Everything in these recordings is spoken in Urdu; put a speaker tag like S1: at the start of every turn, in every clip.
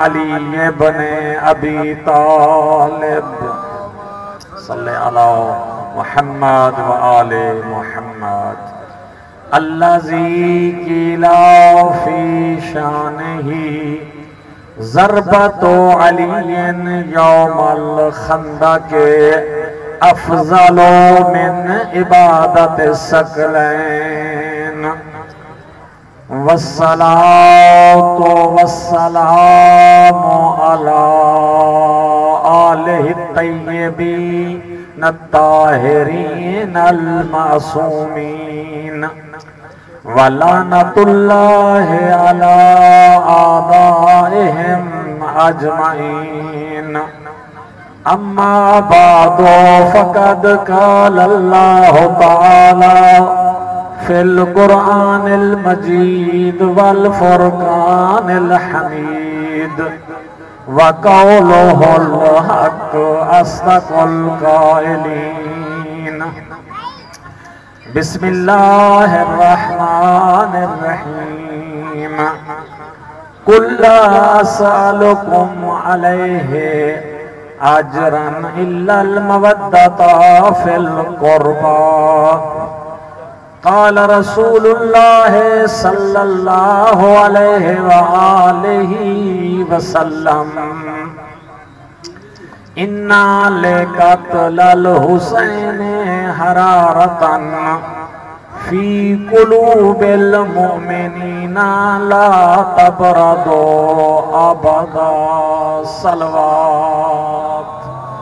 S1: علی ابن ابی طالب صلی علی محمد و آل محمد الذی قیلا فی شانہ ضربت علی یوم الخندق افضل من عبادت الثقلین والصلاة والسلام على آلہ الطیبین الطاہرین المعصومین ولعنۃ اللہ علی اعدائہم اجمعین اما بعد فقد قال اللہ تعالی فی القرآن المجید والفرقان الحمید وقولہ الحق اصدق القائلین بسم اللہ الرحمن الرحیم قل لا اسألکم علیہ اجرا الا المودۃ فی القربى قال رسول اللہ صلی اللہ علیہ وآلہ وسلم اِنَّا لِقَتْلَ الْحُسَيْنِ حَرَارَةً فِي قُلُوبِ الْمُؤْمِنِينَ لَا تَبْرَدُوا أَبَدًا صلوات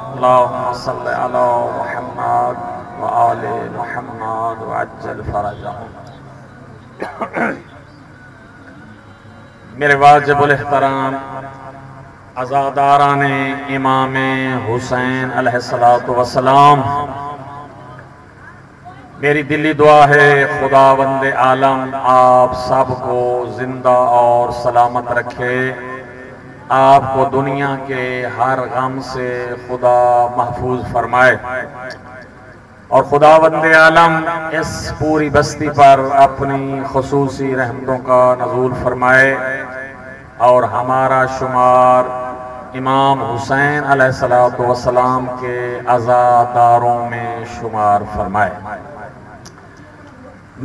S1: اللہم صلی علی محمد وآل محمد وعجل فرجہم۔ میرے واجب الاحترام عزاداران امام حسین علیہ السلام، میری دلی دعا ہے خداوند عالم آپ سب کو زندہ اور سلامت رکھے، آپ کو دنیا کے ہر غم سے خدا محفوظ فرمائے، اور خداوند عالم اس پوری بستی پر اپنی خصوصی رحمتوں کا نزول فرمائے اور ہمارا شمار امام حسین علیہ السلام کے عزاداروں میں شمار فرمائے۔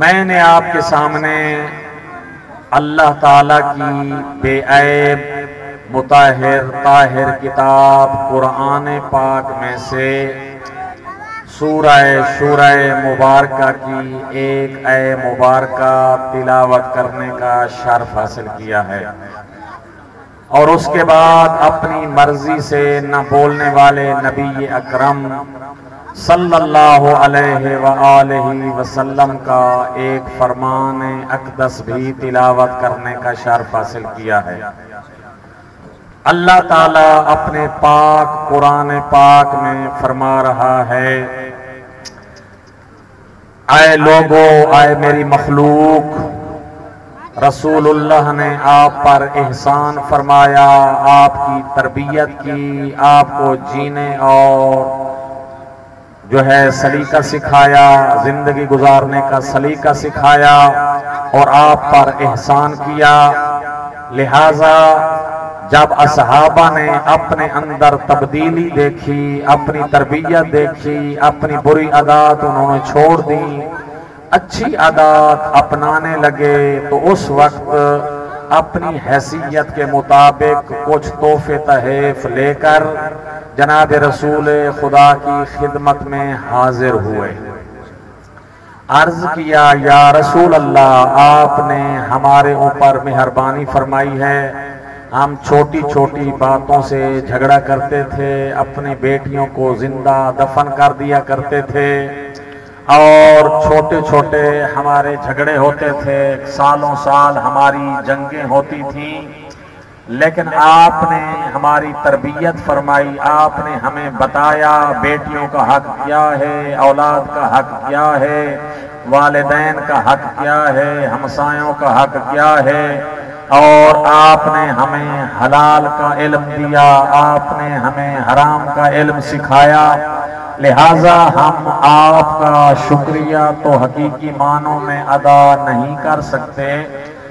S1: میں نے آپ کے سامنے اللہ تعالیٰ کی بے عیب مطہر طاہر کتاب قرآن پاک میں سے سورہ مبارکہ کی ایک مبارکہ تلاوت کرنے کا شرف حاصل کیا ہے، اور اس کے بعد اپنی مرضی سے نہ بولنے والے نبی اکرم صلی اللہ علیہ وآلہ وسلم کا ایک فرمان اقدس بھی تلاوت کرنے کا شرف حاصل کیا ہے۔ اللہ تعالیٰ اپنے پاک قرآن پاک میں فرما رہا ہے، اے لوگو، اے میری مخلوق، رسول اللہ نے آپ پر احسان فرمایا، آپ کی تربیت کی، آپ کو جینے اور سلیقہ سکھایا، زندگی گزارنے کا سلیقہ سکھایا اور آپ پر احسان کیا۔ لہٰذا جب اصحابہ نے اپنے اندر تبدیلی دیکھی، اپنی تربیت دیکھی، اپنی بری عادات انہوں نے چھوڑ دی، اچھی عادات اپنانے لگے، تو اس وقت اپنی حیثیت کے مطابق کچھ تحفے تحائف لے کر جناب رسول خدا کی خدمت میں حاضر ہوئے۔ عرض کیا، یا رسول اللہ، آپ نے ہمارے اوپر مہربانی فرمائی ہے، ہم چھوٹی چھوٹی باتوں سے جھگڑا کرتے تھے، اپنی بیٹیوں کو زندہ دفن کر دیا کرتے تھے، اور چھوٹے چھوٹے ہمارے جھگڑے ہوتے تھے، سالوں سال ہماری جنگیں ہوتی تھیں، لیکن آپ نے ہماری تربیت فرمائی، آپ نے ہمیں بتایا بیٹیوں کا حق کیا ہے، اولاد کا حق کیا ہے، والدین کا حق کیا ہے، ہمسایوں کا حق کیا ہے، اور آپ نے ہمیں حلال کا علم دیا، آپ نے ہمیں حرام کا علم سکھایا۔ لہٰذا ہم آپ کا شکریہ تو حقیقی معنوں میں ادا نہیں کر سکتے،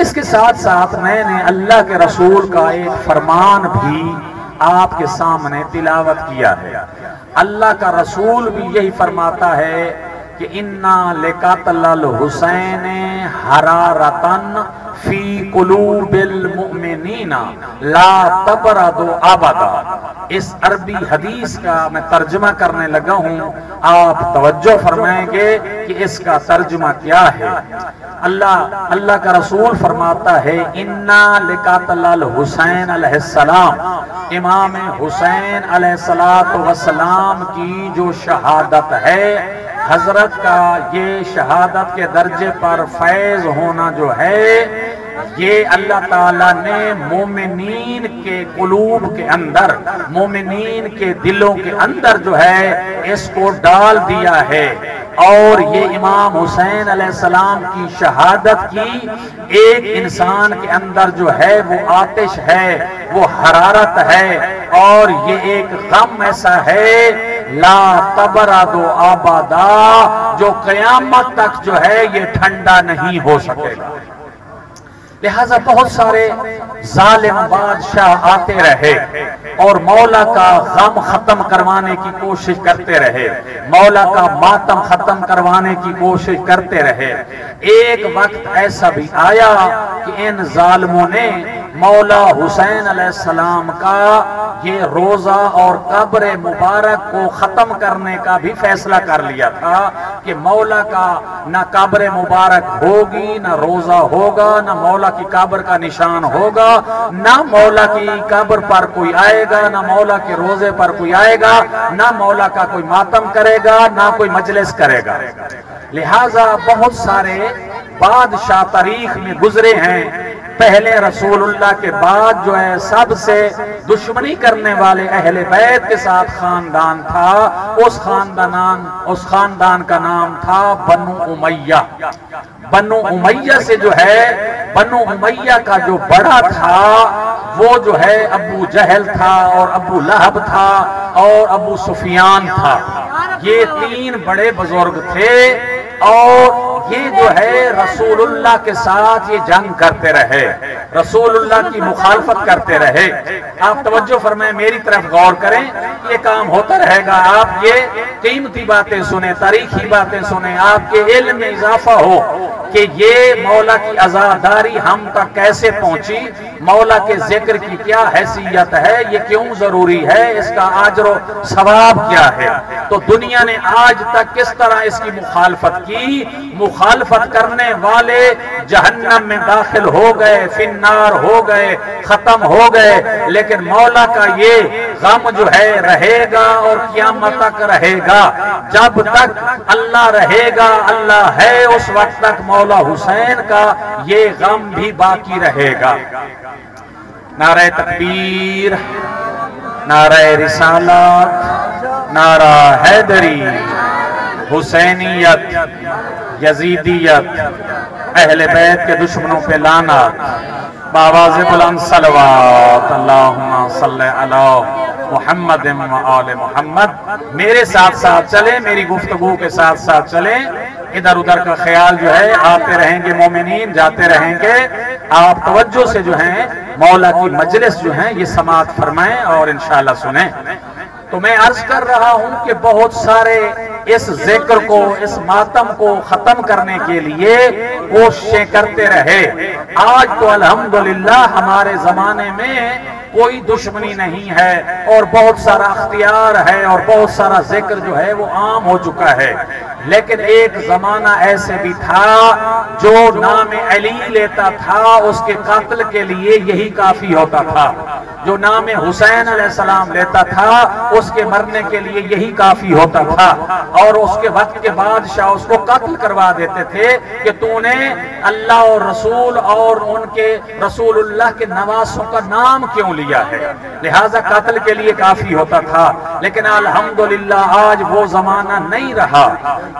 S1: اس کے ساتھ ساتھ میں نے اللہ کے رسول کا ایک فرمان بھی آپ کے سامنے تلاوت کیا ہے۔ اللہ کا رسول بھی یہی فرماتا ہے کہ اِنَّا لِقَتْلِ الْحُسَيْنِ حَرَارَةً فی قلوب المؤمنین لا تبرد ابدا۔ اس عربی حدیث کا میں ترجمہ کرنے لگا ہوں، آپ توجہ فرمائیں گے کہ اس کا ترجمہ کیا ہے۔ اللہ کا رسول فرماتا ہے اِنَّا لِقَتْلِ الْحُسَيْنِ علیہ السلام، امام حسین علیہ السلام کی جو شہادت ہے، حضرت کا یہ شہادت کے درجے پر فیض ہونا جو ہے، یہ اللہ تعالیٰ نے مومنین کے قلوب کے اندر، مومنین کے دلوں کے اندر جو ہے اس کو ڈال دیا ہے۔ اور یہ امام حسین علیہ السلام کی شہادت کی ایک انسان کے اندر جو ہے وہ آتش ہے، وہ حرارت ہے، اور یہ ایک غم ایسا ہے لا تبرد ابدا، جو قیامت تک جو ہے یہ ٹھنڈا نہیں ہو سکے گا۔ لہذا بہت سارے ظالم بادشاہ آتے رہے اور مولا کا غم ختم کروانے کی کوشش کرتے رہے، مولا کا ماتم ختم کروانے کی کوشش کرتے رہے۔ ایک وقت ایسا بھی آیا کہ ان ظالموں نے مولا حسین علیہ السلام کا یہ روزہ اور قبر مبارک کو ختم کرنے کا بھی فیصلہ کر لیا تھا کہ مولا کا نہ قبر مبارک ہوگی، نہ روزہ ہوگا، نہ مولا کی قبر کا نشان ہوگا، نہ مولا کی قبر پر کوئی آئے گا، نہ مولا کے روزے پر کوئی آئے گا، نہ مولا کا کوئی ماتم کرے گا، نہ کوئی مجلس کرے گا۔ لہٰذا بہت سارے بادشاہ تاریخ میں گزرے ہیں، پہلے رسول اللہ کے بعد جو ہے سب سے دشمنی کرنے والے اہل بیت کے ساتھ خاندان تھا، اس خاندان کا نام تھا بنو امیہ۔ بنو امیہ سے جو ہے، بنو امیہ کا جو بڑا تھا وہ جو ہے ابو جہل تھا، اور ابو لہب تھا، اور ابو سفیان تھا۔ یہ تین بڑے بزرگ تھے، اور یہ جو ہے رسول اللہ کے ساتھ یہ جنگ کرتے رہے، رسول اللہ کی مخالفت کرتے رہے۔ آپ توجہ فرمائیں، میری طرف غور کریں، یہ کام ہوتا رہے گا۔ آپ یہ قیمتی باتیں سنیں، تاریخی باتیں سنیں، آپ کے علم میں اضافہ ہو کہ یہ مولا کی عزاداری ہم تک کیسے پہنچی، مولا کے ذکر کی کیا حیثیت ہے، یہ کیوں ضروری ہے، اس کا اجر و ثواب کیا ہے۔ تو دنیا نے آج تک کس طرح اس کی مخالفت کی، مخالفت کرنے والے جہنم میں داخل ہو گئے، فی النار ہو گئے، ختم ہو گئے، لیکن مولا کا یہ غم جو ہے رہے گا اور قیامت تک رہے گا۔ جب تک اللہ رہے گا، اللہ ہے، اس وقت تک مولا حسین کا یہ غم بھی باقی رہے گا۔ نعرہ تکبیر، نعرہ رسالت، نعرہ حیدری، حسینیت، یزیدیت، اہل بیت کے دشمنوں پہ لعنت، بآواز بلند صلوات، اللہم صلی علی محمد و آل محمد۔ میرے ساتھ ساتھ چلیں، میری گفتگو کے ساتھ ساتھ چلیں، ادھر ادھر کا خیال جو ہے، آتے رہیں گے مومنین، جاتے رہیں گے۔ آپ توجہ سے جو ہیں مولا کی مجلس جو ہیں یہ سماعت فرمائیں اور انشاءاللہ سنیں۔ تو میں عرض کر رہا ہوں کہ بہت سارے اس ذکر کو، اس ماتم کو ختم کرنے کے لیے کوششیں کرتے رہے۔ آج تو الحمدللہ ہمارے زمانے میں کوئی دشمنی نہیں ہے، اور بہت سارا اختیار ہے، اور بہت سارا ذکر جو ہے وہ عام ہو چکا ہے۔ لیکن ایک زمانہ ایسے بھی تھا جو نام علی لیتا تھا، اس کے قتل کے لیے یہی کافی ہوتا تھا۔ جو نام حسین علیہ السلام لیتا تھا، اس کے مرنے کے لیے یہی کافی ہوتا تھا، اور اس کے وقت کے بادشاہ اس کو قتل کروا دیتے تھے کہ تو نے اللہ اور رسول اور ان کے رسول اللہ کے نواسوں کا نام کیوں لیا ہے، لہذا قتل کے لیے کافی ہوتا تھا۔ لیکن الحمدللہ آج وہ زمانہ نہیں رہا۔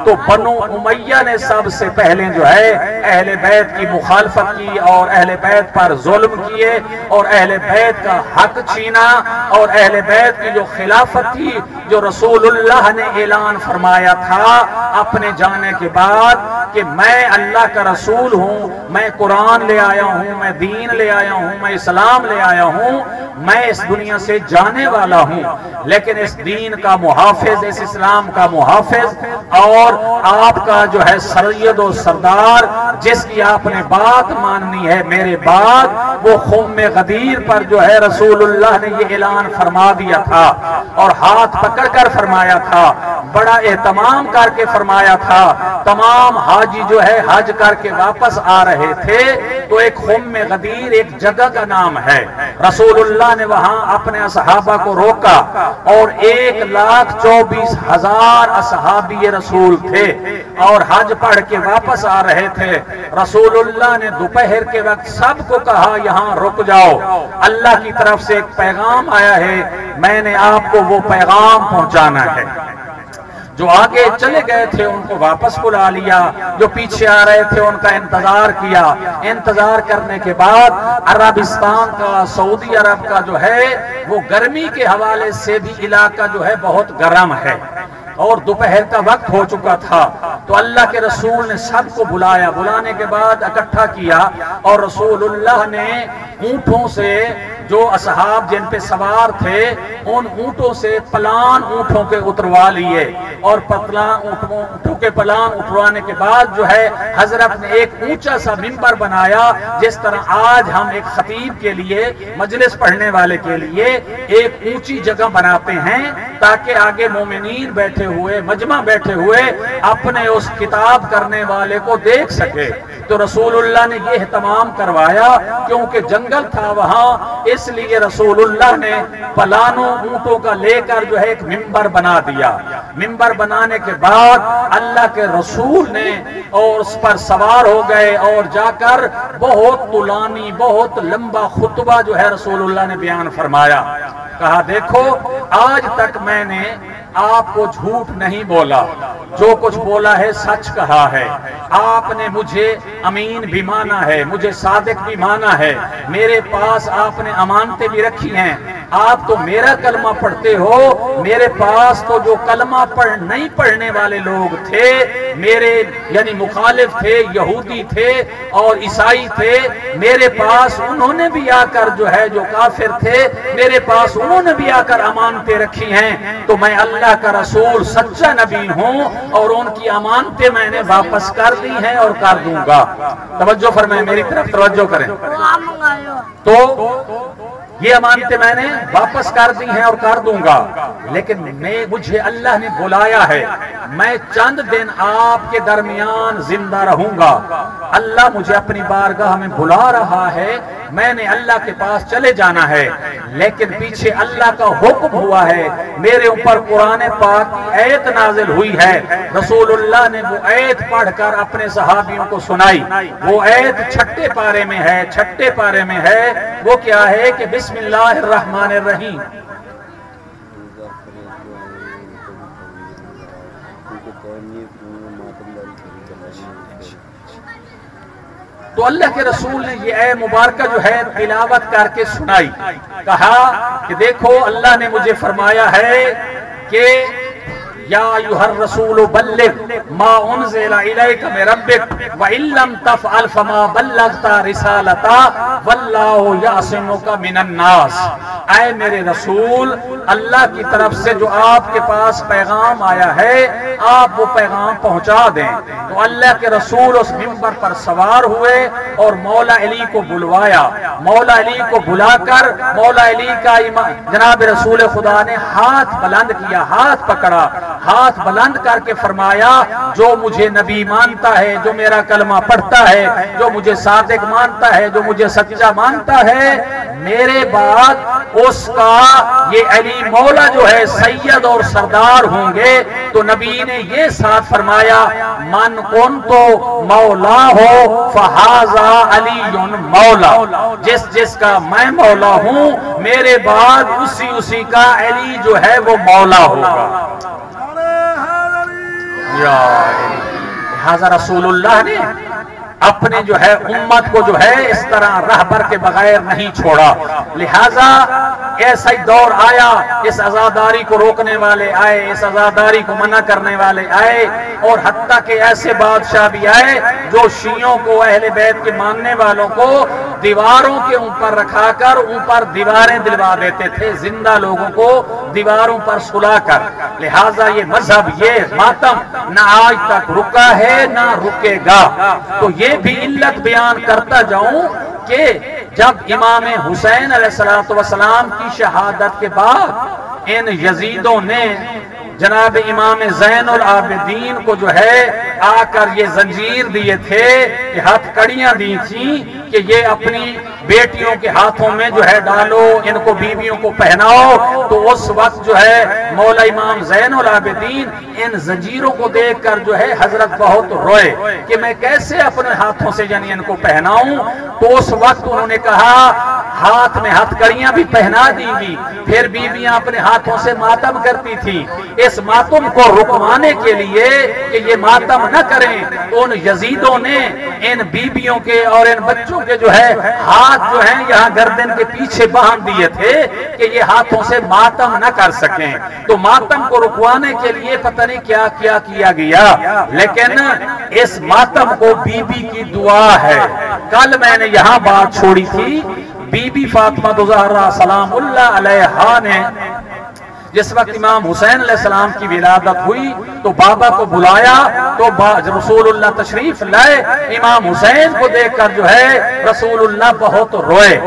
S1: تو بنو امیہ نے سب سے پہلے جو ہے اہل بیت کی مخالفت کی، اور اہل بیت پر ظلم کیے، اور اہل بیت کا حق چھینا اور اہل بیت کی جو خلافت تھی، جو رسول اللہ نے اعلان فرمایا تھا اپنے جانے کے بعد کہ میں اللہ کا رسول ہوں، میں قرآن لے آیا ہوں، میں دین لے آیا ہوں، میں اسلام لے آیا ہوں، میں اس دنیا سے جانے والا ہوں، لیکن اس دین کا محافظ، اس اسلام کا محافظ اور آپ کا جو ہے سید و سردار، جس کی آپ نے بات ماننی ہے میرے بعد، وہ خم غدیر پر جو ہے رسول اللہ نے یہ اعلان فرما دیا تھا اور ہاتھ پکڑ کر فرمایا تھا، بڑا اہتمام کر کے فرمایا تھا۔ تمام حاجی جو ہے حج کر کے واپس آ رہے تھے تو ایک خم غدیر ایک جگہ کا نام ہے، رسول اللہ نے وہاں اپنے اصحابہ کو روکا اور 1,24,000 اصحابی رسول تھے اور حج پڑھ کے واپس آ رہے تھے۔ رسول اللہ نے دوپہر کے وقت سب کو کہا یہاں رک جاؤ، اللہ کی طرف سے ایک پیغام آیا ہے، میں نے آپ کو وہ پیغام پہنچانا ہے۔ جو آگے چلے گئے تھے ان کو واپس بلا لیا، جو پیچھے آ رہے تھے ان کا انتظار کیا۔ انتظار کرنے کے بعد عربستان کا، سعودی عرب کا جو ہے وہ گرمی کے حوالے سے بھی علاقہ جو ہے بہت گرم ہے اور دوپہر کا وقت ہو چکا تھا، تو اللہ کے رسول نے سب کو بلایا، بلانے کے بعد اکٹھا کیا اور رسول اللہ نے اونٹوں سے، جو اصحاب جن پہ سوار تھے ان اونٹوں سے پلان اونٹوں کے اتروا لیے اور اونٹوں کے پلان اتروانے کے بعد جو ہے حضرت نے ایک اونچا سا منبر بنایا، جس طرح آج ہم ایک خطیب کے لیے، مجلس پڑھنے والے کے لیے ایک اونچی جگہ بناتے ہیں تاکہ آگے مومنین بیٹھے ہوئے، مجمع بیٹھے ہوئے اپنے اس خطاب کرنے والے کو دیکھ سکے۔ تو رسول اللہ نے یہ اہتمام کروایا کیونکہ جنگل تھا وہاں، اس لیے رسول اللہ نے پلانوں اونٹوں کا لے کر جو ہے ایک منبر بنا دیا۔ منبر بنانے کے بعد اللہ کے رسول نے اور اس پر سوار ہو گئے اور جا کر بہت طولانی، بہت لمبا خطبہ جو ہے رسول اللہ نے بیان فرمایا۔ کہا دیکھو آج تک میں نے آپ کو جھوٹ نہیں بولا، جو کچھ بولا ہے سچ کہا ہے، آپ نے مجھے امین بھی مانا ہے، مجھے صادق بھی مانا ہے، میرے پاس آپ نے امانتیں بھی رکھی ہیں، آپ تو میرا کلمہ پڑھتے ہو، میرے پاس تو جو کلمہ نہیں پڑھنے والے لوگ تھے، میرے یعنی مخالف تھے، یہودی تھے اور عیسائی تھے، میرے پاس انہوں نے بھی آ کر جو ہے جو کافر تھے، میرے پاس انہوں نے بھی آ کر امانتیں رکھی ہیں، تو میں اللہ کا رسول سچا نبی ہوں اور ان کی امانتیں میں نے واپس کر دی ہیں اور کر دوں گا۔ توجہ فرمائیں، میری طرف توجہ کریں۔ تو یہ امانتیں میں نے واپس کر دی ہیں اور کر دوں گا، لیکن مجھے اللہ نے بلایا ہے، میں چند دن آپ کے درمیان زندہ رہوں گا، اللہ مجھے اپنی بارگاہ میں بلا رہا ہے، میں نے اللہ کے پاس چلے جانا ہے، لیکن پیچھے اللہ کا حکم ہوا ہے، میرے اوپر قرآن پاک کی آیت نازل ہوئی ہے، رسول اللہ نے وہ آیت پڑھ کر اپنے صحابیوں کو سنائی، وہ آیت چھٹے پارے میں ہے، وہ کیا ہے کہ بسم اللہ الرحمن الرحیم۔ تو اللہ کے رسول نے یہ اے مبارکہ جو ہے تلاوت کر کے سنائی، کہا کہ دیکھو اللہ نے مجھے فرمایا ہے کہ یا ایھا الرسول بلغ ما انزل الیک من ربک وان لم تفعل فما بلغت رسالتا واللہ یعصمک من الناس۔ اے میرے رسول، اللہ کی طرف سے جو آپ کے پاس پیغام آیا ہے آپ وہ پیغام پہنچا دیں۔ تو اللہ کے رسول اس منبر پر سوار ہوئے اور مولا علی کو بلوایا، مولا علی کو بلا کر مولا علی کا جناب رسول خدا نے ہاتھ بلند کیا، ہاتھ پکڑا، ہاتھ بلند کر کے فرمایا جو مجھے نبی مانتا ہے، جو میرا کلمہ پڑھتا ہے، جو مجھے صادق مانتا ہے، جو مجھے سچا مانتا ہے، میرے بعد اس کا یہ علی مولا جو ہے سید اور سردار ہوں گے۔ تو نبی نے یہ ساتھ فرمایا من کنتو مولا ہو فہذا علی مولا، جس کا میں مولا ہوں میرے بعد اسی کا علی جو ہے وہ مولا ہوگا۔ لہذا رسول اللہ نے اپنے جو ہے امت کو جو ہے اس طرح رہبر کے بغیر نہیں چھوڑا. لہذا ایسا ہی دور آیا، اس عزاداری کو روکنے والے آئے، اس عزاداری کو منع کرنے والے آئے، اور حتیٰ کہ ایسے بادشاہ بھی آئے جو شیعوں کو، اہل بیت کے ماننے والوں کو دیواروں کے اوپر رکھا کر اوپر دیواریں دلوا دیتے تھے، زندہ لوگوں کو دیواروں پر سلا کر. لہذا یہ مذہب، یہ ماتم نہ آج تک رکا ہے نہ رکے گا. تو یہ بھی علت بیان کرتا جاؤں کہ جب امام حسین علیہ السلام کی شہادت کے بعد ان یزیدوں نے جناب امام زین العابدین کو جو ہے آ کر یہ زنجیر دیے تھے، کہ ہاتھ کڑیاں دی تھیں کہ یہ اپنی بیٹیوں کے ہاتھوں میں جو ہے ڈالو، ان کو بیویوں کو پہناؤ. تو اس وقت جو ہے مولا امام زین العابدین ان زنجیروں کو دیکھ کر جو ہے حضرت بہت روئے کہ میں کیسے اپنے ہاتھوں سے یعنی ان کو پہناؤں. تو اس وقت انہوں نے کہا ہاتھ میں ہتھ کڑیاں بھی پہنا دیں گی. پھر بیویاں اپنے ہاتھوں سے ماتم کرتی تھی. اس ماتم کو رکوانے کے لیے کہ یہ ماتم نہ کریں، ان یزیدوں نے ان بیویوں کے اور ان بچوں کے جو ہے ہاتھ جو ہیں یہاں گردن کے پیچھے باندھ دیے تھے کہ یہ ہاتھوں سے ماتم نہ کر سکیں. تو ماتم کو رکوانے کے لیے پتہ نہیں کیا کیا گیا، لیکن اس ماتم کو بی بی کی دعا ہے. کل میں نے یہاں بات چھوڑی تھی، بی بی فاطمہ زہرا سلام اللہ علیہا نے جس وقت امام حسین علیہ السلام کی ولادت ہوئی تو بابا کو بلایا، تو رسول اللہ تشریف لائے. امام حسین کو دیکھ کر جو ہے رسول اللہ بہت روئے.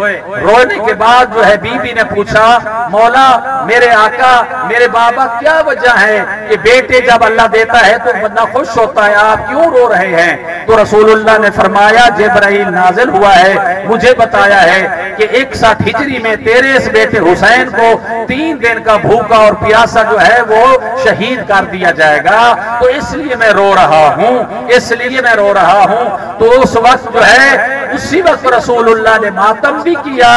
S1: رونے کے بعد جو ہے بی بی نے پوچھا مولا میرے آقا میرے بابا کیا وجہ ہے کہ بیٹے جب اللہ دیتا ہے تو بندہ خوش ہوتا ہے، آپ کیوں رو رہے ہیں؟ تو رسول اللہ نے فرمایا جبرائیل نازل ہوا ہے، مجھے بتایا ہے کہ 61 ہجری میں تیرے اس بیٹے حسین کو 3 دن کا بھوکا اور پیاسا جو ہے وہ شہید کر دیا جائے گا، تو اس لیے میں رو رہا ہوں، اس لیے میں رو رہا ہوں. تو اس وقت جو ہے اسی وقت رسول اللہ نے ماتم بھی کیا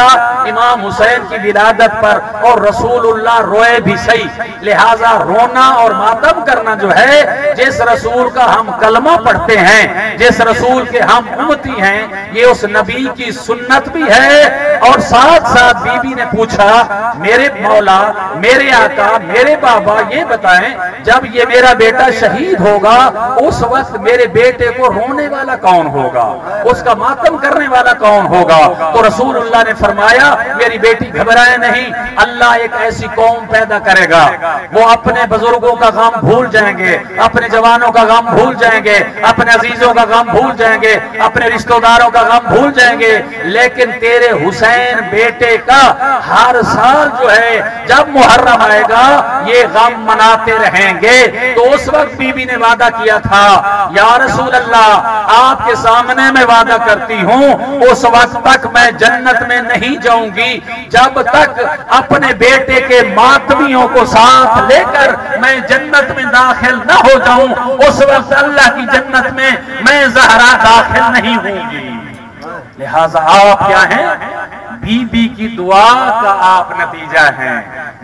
S1: امام حسین کی ولادت پر، اور رسول اللہ روئے بھی صحیح. لہذا رونا اور ماتم کرنا جو ہے جس رسول کا ہم کلمہ پڑھتے ہیں، جس رسول کے ہم امتی ہیں، یہ اس نبی کی سنت بھی ہے. اور ساتھ ساتھ بی بی نے پوچھا میرے مولا میرے آقا میرے بابا یہ بتائیں جب یہ میرا بیٹا شہید ہوگا اس وقت میرے بیٹے کو رونے والا کون ہوگا، اس کا ماتم کرنے والا کون ہوگا؟ تو رسول اللہ نے فرمایا میری بیٹی گھبرائے نہیں، اللہ ایک ایسی قوم پیدا کرے گا وہ اپنے بزرگوں کا غم بھول جائیں گے، اپنے جوانوں کا غم بھول جائیں گے، اپنے عزیزوں کا غم بھول جائیں گے، اپنے رشتہ داروں کا غم بھول جائیں گے، لیکن تیرے حسین بیٹے کا ہر سال جو ہے جب محرم آئے گا یہ غم مناتے رہیں گے. تو اس وقت بی بی نے وعدہ کیا تھا یا رسول اللہ آپ کے سامنے میں وعدہ کرتی ہوں اس وقت تک میں جنت میں نہیں جاؤں گی جب تک اپنے بیٹے کے ماتمیوں کو ساتھ لے کر میں جنت میں داخل نہ ہو جاؤں، اس وقت اللہ کی جنت میں زہرا داخل نہیں ہوں گی. لہذا آپ کیا ہیں؟ بی بی کی دعا کا آپ نتیجہ ہیں.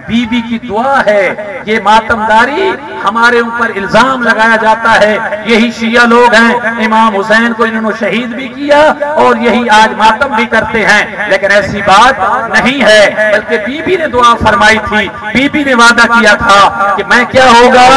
S1: بی بی کی دعا ہے. یہ ماتمداری ہمارے اوپر الزام لگایا جاتا ہے یہی شیعہ لوگ ہیں، امام حسین کو انہوں نے شہید بھی کیا اور یہی آج ماتم بھی کرتے ہیں، لیکن ایسی بات نہیں ہے. بلکہ بی بی نے دعا فرمائی تھی، بی بی نے وعدہ کیا تھا کہ میں کیا ہوگا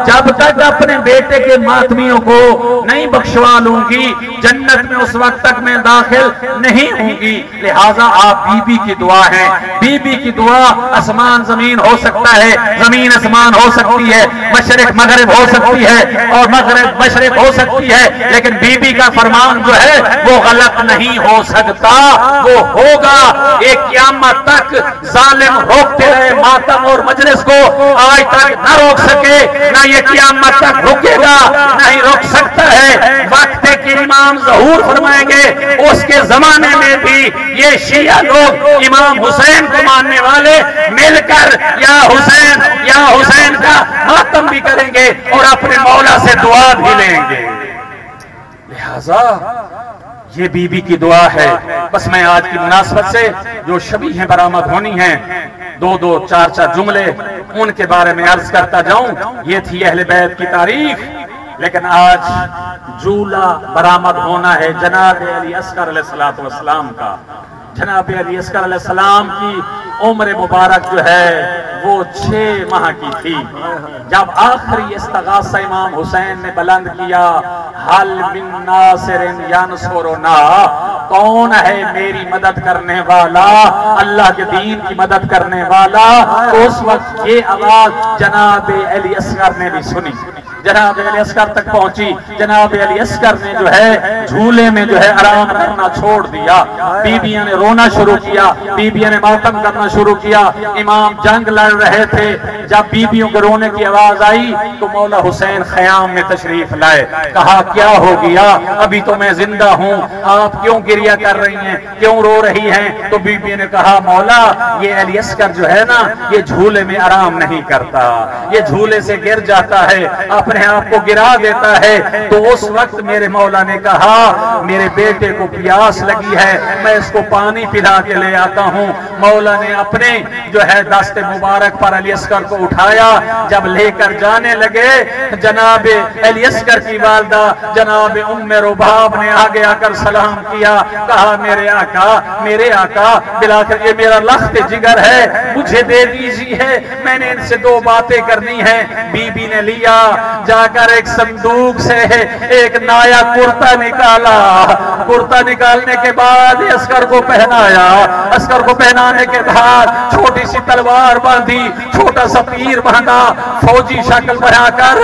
S1: جب تک اپنے بیٹے کے ماتمیوں کو نہیں بخشوا لوں گی جنت میں اس وقت تک میں داخل نہیں ہوں گی. لہٰذا آپ بی بی کی دعا ہے. بی بی کی دعا آسمان زمین ہو سکتا ہے، زمین آسمان ہو سکتی ہے، مشرق مغرب ہو سکتی ہے اور مغرب مشرق ہو سکتی ہے، لیکن بی بی کا فرمان جو ہے وہ غلط نہیں ہو سکتا، وہ ہوگا. ایک قیامت تک ظالم روکتے رہے ماتم اور مجلس کو، آج تک نہ روک سکے، نہ یہ قیامت تک رکے گا، نہ ہی روک سکتا ہے. وقت کے امام ظہور فرمائیں گے اس کے زمانے میں بھی یہ شیعہ لوگ امام حسین کو ماننے والے مل کر یا حسین کا ماتم بھی کریں گے اور اپنے مولا سے دعا بھی لیں گے. لہذا یہ بی بی کی دعا ہے. بس میں آج کی مناسبت سے جو شبیہیں برآمد ہونی ہیں 2 4 جملے ان کے بارے میں عرض کرتا جاؤں. یہ تھی اہل بیت کی تاریخ لیکن آج جھولا برآمد ہونا ہے جناب علی اصغر علیہ السلام کا. جناب علی اصغر علیہ السلام کی عمر مبارک جو ہے وہ 6 ماہ کی تھی جب آخری استغاثہ امام حسین نے بلند کیا، حل من ناصر ینصرنا، کون ہے میری مدد کرنے والا، اللہ کے دین کی مدد کرنے والا. اس وقت یہ آواز جناب علی اصغر نے بھی سنی، جناب علی اصغر تک پہنچی. جناب علی اصغر نے جو ہے جھولے میں جو ہے آرام کرنا چھوڑ دیا. بیویاں نے رونا شروع کیا، بیویاں نے ماتم کرنا شروع کیا. امام جنگ لڑ رہے تھے، جب بیویوں کو رونے کی آواز آئی تو مولا حسین خیام میں تشریف لائے. کہا کیا ہو گیا، ابھی تو میں زندہ ہوں، آپ کیوں گریہ کر رہی ہیں، کیوں رو رہی ہیں؟ تو بیوی نے کہا مولا یہ علی اصغر جو ہے نا یہ جھولے میں آرام نہیں کرتا، یہ جھولے سے گر جاتا ہے، اپنے آپ کو گرا دیتا ہے. تو اس وقت میرے مولا نے کہا میرے بیٹے کو پیاس لگی ہے، میں اس کو پانی پلا کے لے آتا ہوں. مولا نے اپنے جو ہے دست مبارک پر علی اصغر کو اٹھایا. جب لے کر جانے لگے جناب علی اصغر کی والدہ جناب ام رباب نے آگے آ کر سلام کیا. کہا میرے آقا بلاخر یہ میرا لخت جگر ہے، مجھے دے دیجیے، میں نے ان سے 2 باتیں کرنی ہیں. بی بی نے لیا، جا کر ایک صندوق سے ایک نایا کرتا نکالا. کرتا نکالنے کے بعد اصغر کو پہنایا. اصغر کو پہنانے کے بعد چھوٹی سی تلوار باندھی، چھوٹا سا تیر باندھا، فوجی شکل بنا کر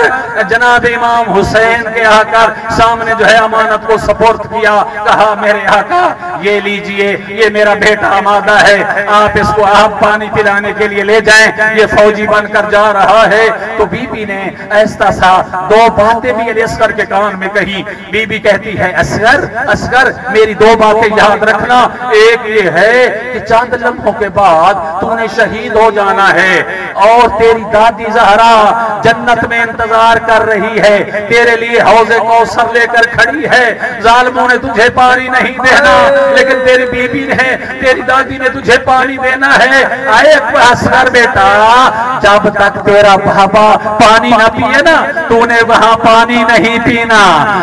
S1: جناب امام حسین کے آ کر سامنے جو ہے امانت کو سپرد کیا. کہا میرے آقا یہ لیجئے، یہ میرا بیٹا آمادہ ہے، آپ اس کو آپ پانی پلانے کے لیے لے جائیں، یہ فوجی بن کر جا رہا ہے. تو بی بی نے ایسا سا 2 باتیں بھی علی اصغر کے کان میں کہی. بی بی کہتی ہے اصغر میری 2 باتیں یاد رکھنا. ایک یہ ہے کہ چند لمحوں کے بعد تو نے شہید ہو جانا ہے اور تیری دادی زہرا جنت میں انتظار کر رہی ہے، تیرے لیے حوض کوثر لے کر کھڑی ہے. ظالموں نے تجھے پانی نہیں دینا لیکن تیری بی بی نے، تیری دادی نے تجھے پانی دینا ہے. آئے اصغر بیٹا، جب تک تیرا بابا پانی نہ پیے نا تو نے وہاں پانی نہیں پینا،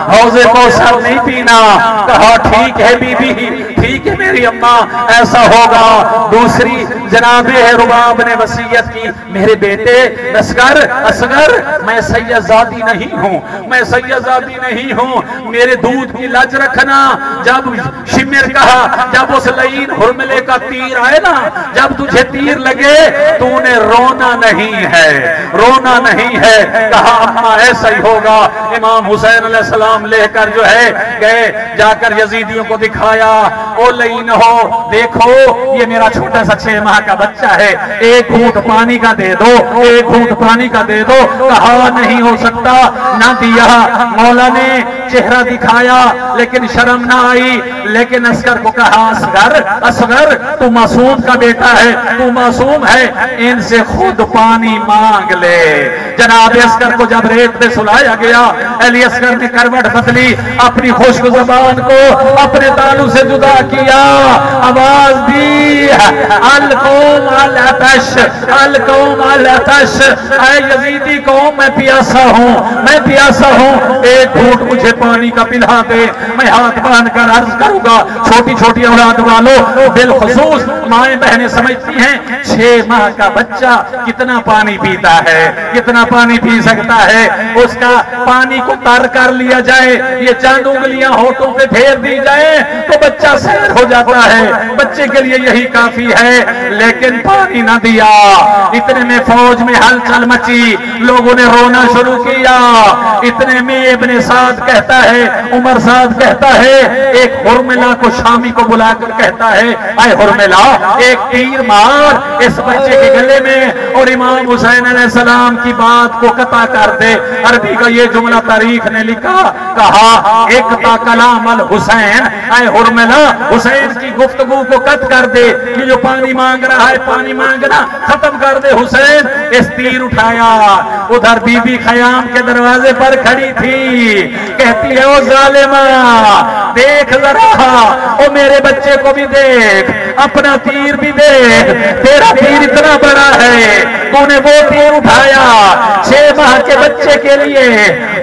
S1: حوض کوثر نہیں پینا. کہا ٹھیک ہے بی بی، ٹھیک ہے میری اماں، ایسا ہوگا. دوسری جناب رباب نے وصیت کی، میرے بیٹے اصغر میں سیدزادی نہیں ہوں، میں سیدزادی نہیں ہوں، میرے دودھ کی لج رکھنا. جب شمر کہا، جب اس لعین حرملے کا تیر آئے نا، جب تجھے تیر لگے تو نے رونا نہیں ہے، رونا نہیں ہے. کہا اماں ایسا ہی ہوگا. امام حسین علیہ السلام لے کر جو ہے گئے، جا کر یزیدیوں کو دکھایا. او لعین ہو، دیکھو یہ میرا چھوٹا سا 6 ماہ کا بچہ ہے، ایک گھونٹ پانی کا دے دو، ایک گھونٹ پانی کا دے دو. کہا نہیں ہو سکتا، نہ دیا. مولا نے چہرہ دکھایا لیکن شرم نہ آئی. لیکن اصغر کو کہا اصغر تو معصوم کا بیٹا ہے، تو معصوم ہے، ان سے خود پانی مانگ لے. جناب اصغر کو جب ریت میں سلایا گیا، علی اصغر نے کروٹ بدلی، اپنی خشک زبان کو اپنے تالو سے جدا کیا، آواز دی القوم العطش، القوم العطش، اے یزیدی قوم میں پیاسا ہوں، میں پیاسا ہوں، ایک گھونٹ مجھے پانی کا پلا دے. میں ہاتھ باندھ کر عرض کروں گا، چھوٹی چھوٹی اولاد والوں بالخصوص مائیں بہنیں سمجھتی ہیں 6 ماہ کا بچہ کتنا پانی پیتا ہے، کتنا پانی پی سکتا ہے. اس کا پانی کو تر کر لیا جائے، یہ چند انگلیاں ہونٹوں پہ پھیر دی جائے تو بچہ سیر ہو جاتا ہے، بچے کے لیے یہی کافی ہے. لیکن پانی نہ دیا. اتنے میں فوج میں ہلچل مچی، لوگوں نے رونا شروع کیا. اتنے میں ابن سعد کہتا ہے، عمر سعد کہتا ہے، ایک حرملہ کو شامی کو بلا کر کہتا ہے، اے حرملہ ایک تیر مار اس بچے کے گلے میں اور امام حسین علیہ السلام کی بات کو قطع کر دے. عربی کا یہ جملہ تاریخ نے لکھا، کہا اقطع کلام الحسین، اے حرملہ حسین کی گفتگو کو قطع کر دے، یہ جو پانی مانگ رہا ہے پانی مانگنا ختم کر دے حسین. اس تیر اٹھایا. ادھر بی بی خیام کے دروازے پر کھڑی تھی، کہتی ہے او ظالمہ دیکھ ذرا، او میرے بچے کو بھی دیکھ، اپنا تیر بھی دیکھ، تیرا تیر اتنا بڑا ہے، تو نے وہ تیر اٹھایا 6 ماہ کے بچے کے لیے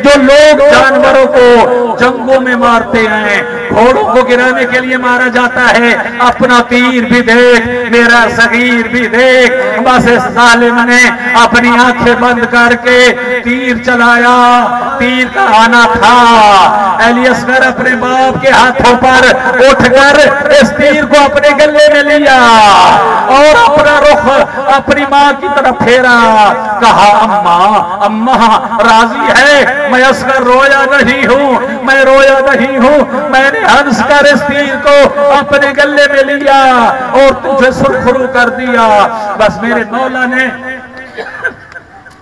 S1: جو لوگ جانوروں کو جنگوں میں مارتے ہیں، گھوڑوں کو گرانے کے لیے مارا جاتا ہے، اپنا تیر بھی دیکھ، میرا صغیر بھی دیکھ، بس اس ظالم نے اپنی آنکھیں بند کر کے تیر چلایا، تیر کا آنا تھا، علی اصغر اپنے باپ کے ہاتھوں پر اٹھ کر اس تیر کو اپنے گلے میں لیا اور اپنا رخ اپنی ماں کی طرف پھیرا، کہا اماں راضی ہے، میں اصغر رویا نہیں ہوں، میں رویا نہیں ہوں، میں نے ہنس کر اس تیر کو اپنے گلے میں لیا اور تجھے سرخرو کر دیا۔ بس میرے مولا نے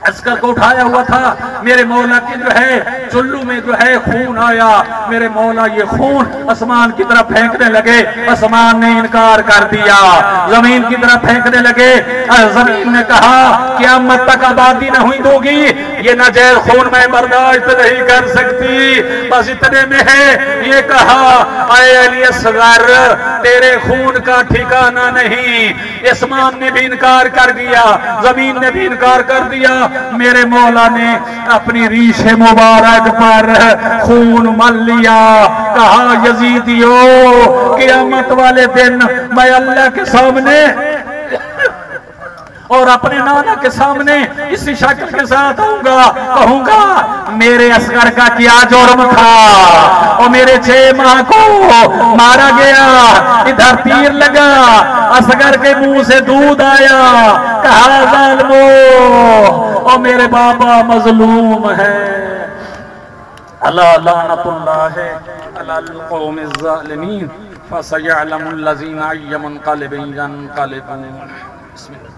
S1: اصغر کو اٹھایا ہوا تھا، میرے مولا کی جو ہے چلو میں جو ہے خون آیا، میرے مولا یہ خون آسمان کی طرف پھینکنے لگے، آسمان نے انکار کر دیا، زمین کی طرف پھینکنے لگے، زمین نے کہا قیامت تک آبادی نہ ہوئی دوگی، یہ ناجائز خون میں برداشت نہیں کر سکتی۔ بس اتنے میں ہے یہ کہا اے علی اصغر تیرے خون کا ٹھکانہ نہیں، آسمان نے بھی انکار کر دیا، زمین نے بھی انکار کر دیا، میرے مولا نے اپنی ریش مبارک پر خون مل لیا، کہا یزیدیو قیامت والے دن میں اللہ کے سامنے اور اپنے نانا کے سامنے اسی شکل کے ساتھ آؤں گا، کہوں گا میرے اصغر کا کیا جرم تھا اور میرے 6 ماہ کو مارا گیا، ادھر تیر لگا، اصغر کے منہ سے دودھ آیا، کہا ظالمو اور میرے بابا مظلوم ہے۔ اللہ لعنت اللہ علی القوم الظالمین فسیعلم الذین ای منقلب ینقلبون۔ بسم اللہ۔